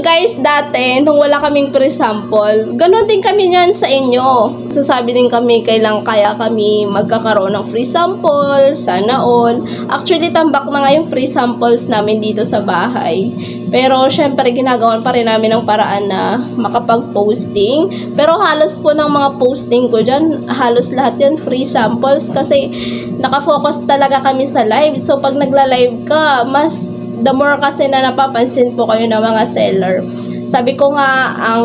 guys, dati, nung wala kaming pre-sample, ganun din kami niyan sa inyo. Sasabi din kami, kailang kaya kami magkakaroon ng free sample, sana all. Actually, tambak na nga yung free samples namin dito sa bahay. Pero, syempre, ginagawan pa rin namin ng paraan na makapag-posting. Pero, halos po ng mga posting ko dyan, halos lahat yan free samples kasi nakafocus talaga kami sa live. So, pag nagla-live ka, mas the more kasi na napapansin po kayo ng mga seller. Sabi ko nga, ang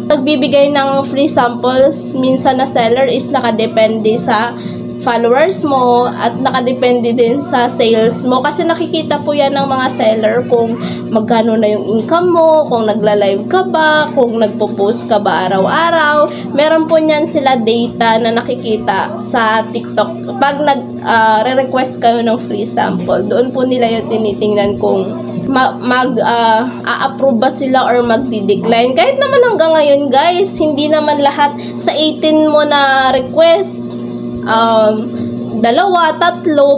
nagbibigay ng free samples minsan na seller is nakadepende sa followers mo at nakadepende din sa sales mo kasi nakikita po yan ng mga seller kung magkano na yung income mo, kung nagla-live ka ba, kung nagpo-post ka ba araw-araw. Meron po niyan sila data na nakikita sa TikTok. Pag nag-request kayo ng free sample, doon po nila yung tinitingnan kung a-approve ba sila or magdi-decline. Kahit naman hanggang ngayon guys, hindi naman lahat sa 18 mo na request 2, 3,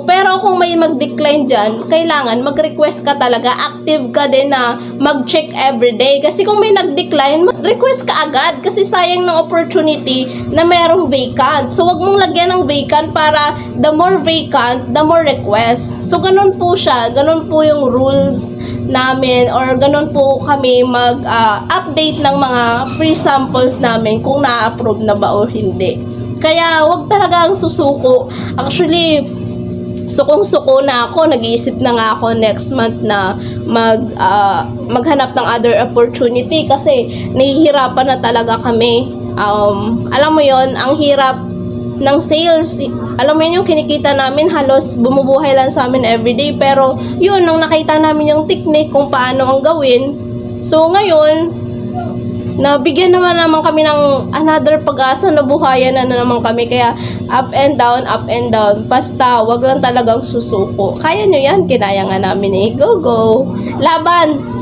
pero kung may mag-decline dyan, kailangan mag-request ka talaga, active ka din na mag-check everyday, kasi kung may nag-decline, request ka agad, kasi sayang ng opportunity na merong vacant. So wag mong lagyan ng vacant para the more vacant, the more request. So ganun po siya, ganun po yung rules namin, or ganun po kami mag-update ng mga free samples namin kung na-approve na ba o hindi. Kaya, wag talaga ang susuko. Actually, sukong-suko na ako. Nag-iisip na nga ako next month na maghanap ng other opportunity kasi nahihirapan na talaga kami. Alam mo yon, ang hirap ng sales. Alam mo yun, yung kinikita namin halos bumubuhay lang sa amin everyday. Pero, yun, nung nakita namin yung technique kung paano ang gawin. So, ngayon, nabigyan naman kami ng another pag-asa, na buhayan na naman kami. Kaya up and down, basta wag lang talagang susuko. Kaya nyo yan, kinaya nga namin eh. Go, go! Laban!